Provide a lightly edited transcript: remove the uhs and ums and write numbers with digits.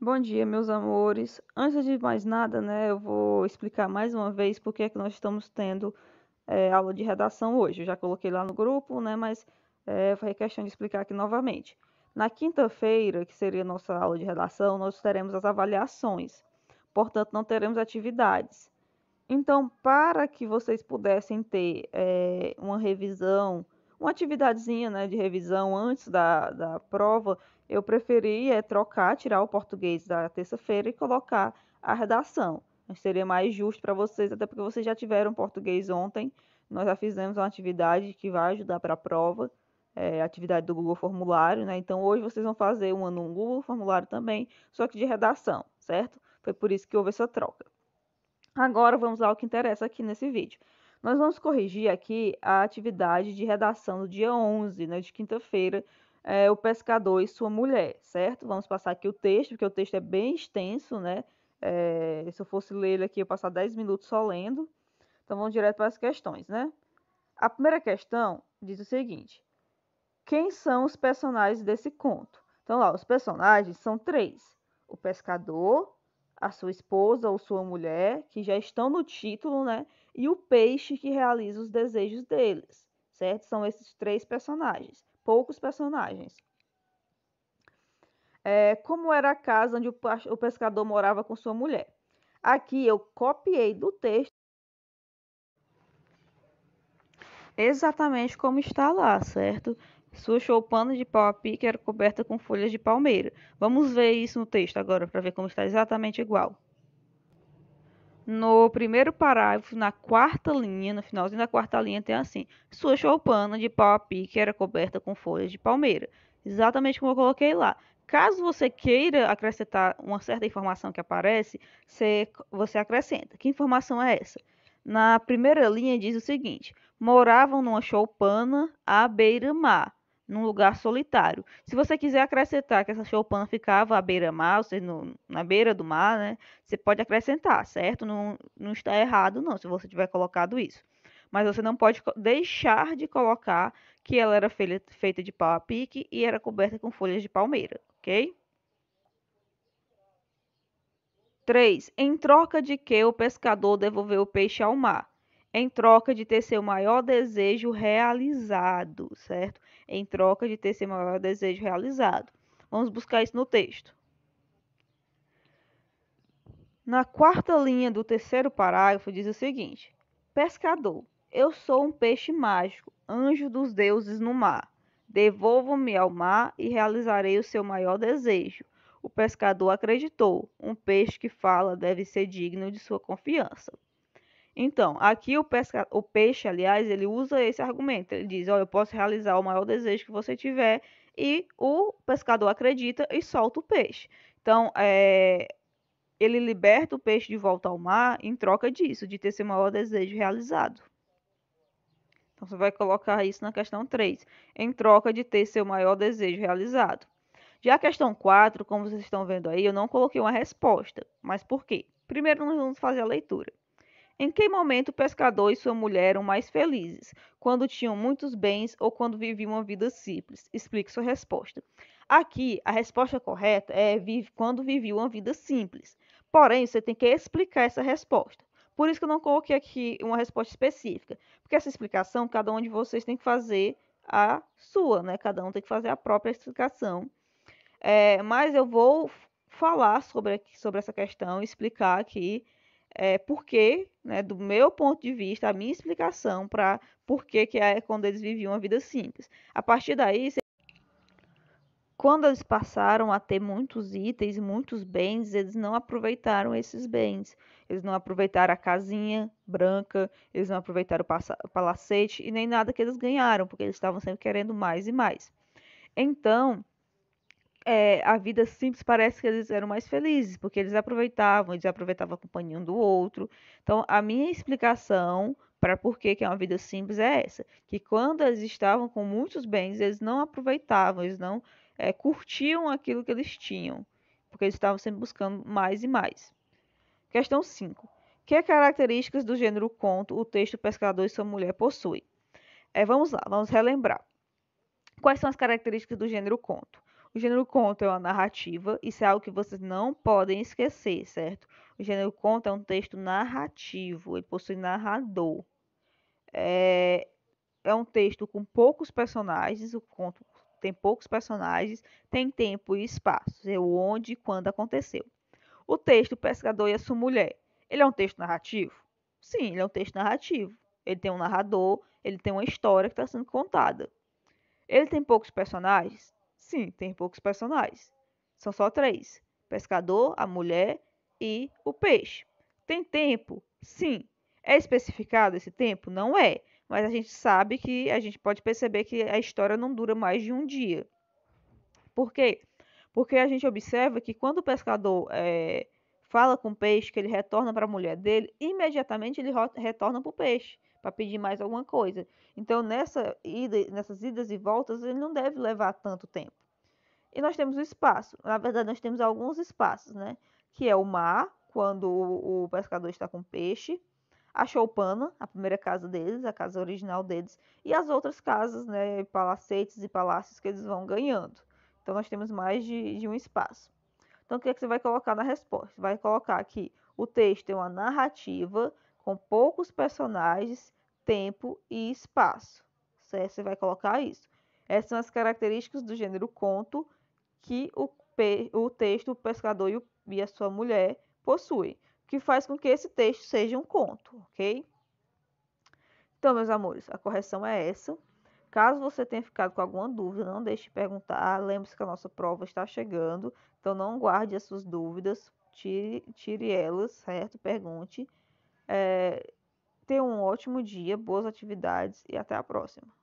Bom dia, meus amores. Antes de mais nada, né, eu vou explicar mais uma vez por que é que nós estamos tendo aula de redação hoje. Eu já coloquei lá no grupo, né, mas foi questão de explicar aqui novamente. Na quinta-feira, que seria a nossa aula de redação, nós teremos as avaliações. Portanto, não teremos atividades. Então, para que vocês pudessem ter uma revisão, uma atividadezinha, né, de revisão antes da prova, eu preferi trocar, tirar o português da terça-feira e colocar a redação. Seria mais justo para vocês, até porque vocês já tiveram português ontem. Nós já fizemos uma atividade que vai ajudar para a prova, atividade do Google Formulário, né? Então, hoje vocês vão fazer uma no Google Formulário também, só que de redação, certo? Foi por isso que houve essa troca. Agora vamos ao que interessa aqui nesse vídeo. Nós vamos corrigir aqui a atividade de redação do dia 11, né, de quinta-feira, o pescador e sua mulher, certo? Vamos passar aqui o texto, porque o texto é bem extenso, né? Se eu fosse ler ele aqui, eu ia passar 10 minutos só lendo. Então vamos direto para as questões, né? A primeira questão diz o seguinte: quem são os personagens desse conto? Então, lá, os personagens são três: o pescador, a sua esposa ou sua mulher, que já estão no título, né? E o peixe que realiza os desejos deles, certo? São esses três personagens, poucos personagens. Como era a casa onde o pescador morava com sua mulher? Aqui eu copiei do texto exatamente como está lá, certo? Sua choupana de pau a pique era coberta com folhas de palmeira. Vamos ver isso no texto agora para ver como está exatamente igual. No primeiro parágrafo, na quarta linha, no finalzinho da quarta linha, tem assim: sua choupana de pau a pique era coberta com folhas de palmeira. Exatamente como eu coloquei lá. Caso você queira acrescentar uma certa informação que aparece, você acrescenta. Que informação é essa? Na primeira linha diz o seguinte: moravam numa choupana à beira-mar, num lugar solitário. Se você quiser acrescentar que essa choupana ficava à beira-mar, ou seja, na beira do mar, né? Você pode acrescentar, certo? Não, não está errado, não, se você tiver colocado isso. Mas você não pode deixar de colocar que ela era feita de pau a pique e era coberta com folhas de palmeira, ok? 3. Em troca de que o pescador devolveu o peixe ao mar? Em troca de ter seu maior desejo realizado, certo? Em troca de ter seu maior desejo realizado. Vamos buscar isso no texto. Na quarta linha do terceiro parágrafo diz o seguinte: pescador, eu sou um peixe mágico, anjo dos deuses no mar. Devolva-me ao mar e realizarei o seu maior desejo. O pescador acreditou. Um peixe que fala deve ser digno de sua confiança. Então, aqui o peixe, aliás, ele usa esse argumento. Ele diz: olha, eu posso realizar o maior desejo que você tiver, e o pescador acredita e solta o peixe. Então, ele liberta o peixe de volta ao mar em troca disso, de ter seu maior desejo realizado. Então, você vai colocar isso na questão 3, em troca de ter seu maior desejo realizado. Já a questão 4, como vocês estão vendo aí, eu não coloquei uma resposta. Mas por quê? Primeiro, nós vamos fazer a leitura. Em que momento o pescador e sua mulher eram mais felizes? Quando tinham muitos bens ou quando viviam uma vida simples? Explique sua resposta. Aqui, a resposta correta é quando viviam uma vida simples. Porém, você tem que explicar essa resposta. Por isso que eu não coloquei aqui uma resposta específica. Porque essa explicação, cada um de vocês tem que fazer a sua, né? Cada um tem que fazer a própria explicação. Mas eu vou falar sobre essa questão, explicar aqui por que, né, do meu ponto de vista, a minha explicação para por que é quando eles viviam uma vida simples. A partir daí, quando eles passaram a ter muitos itens, muitos bens, eles não aproveitaram esses bens. Eles não aproveitaram a casinha branca, eles não aproveitaram o palacete e nem nada que eles ganharam, porque eles estavam sempre querendo mais e mais. Então, a vida simples parece que eles eram mais felizes, porque eles aproveitavam a companhia um do outro. Então, a minha explicação para por que é uma vida simples é essa, que quando eles estavam com muitos bens, eles não aproveitavam, eles não curtiam aquilo que eles tinham, porque eles estavam sempre buscando mais e mais. Questão 5. Que características do gênero conto o texto Pescador e sua mulher possui? Vamos lá, vamos relembrar. Quais são as características do gênero conto? O gênero conto é uma narrativa, isso é algo que vocês não podem esquecer, certo? O gênero conto é um texto narrativo, ele possui narrador. É um texto com poucos personagens, o conto tem poucos personagens, tem tempo e espaço, é o onde e quando aconteceu. O texto O Pescador e a Sua Mulher, ele é um texto narrativo? Sim, ele é um texto narrativo. Ele tem um narrador, ele tem uma história que está sendo contada. Ele tem poucos personagens? Sim, tem poucos personagens. São só três: o pescador, a mulher e o peixe. Tem tempo? Sim. É especificado esse tempo? Não é. Mas a gente sabe que a gente pode perceber que a história não dura mais de um dia. Por quê? Porque a gente observa que quando o pescador fala com o peixe, que ele retorna para a mulher dele, imediatamente ele retorna para o peixe, para pedir mais alguma coisa. Então, nessas idas e voltas, ele não deve levar tanto tempo. E nós temos o espaço. Na verdade, nós temos alguns espaços, né? Que é o mar, quando o pescador está com peixe, a choupana, a primeira casa deles, a casa original deles, e as outras casas, né, palacetes e palácios que eles vão ganhando. Então nós temos mais de um espaço. Então o que é que você vai colocar na resposta? Vai colocar que o texto é uma narrativa com poucos personagens, tempo e espaço. Certo? Você vai colocar isso. Essas são as características do gênero conto que o texto, o pescador e a sua mulher possuem, que faz com que esse texto seja um conto, ok? Então, meus amores, a correção é essa. Caso você tenha ficado com alguma dúvida, não deixe de perguntar. Lembre-se que a nossa prova está chegando, então não guarde as suas dúvidas, tire elas, certo? Pergunte. Tenha um ótimo dia, boas atividades e até a próxima.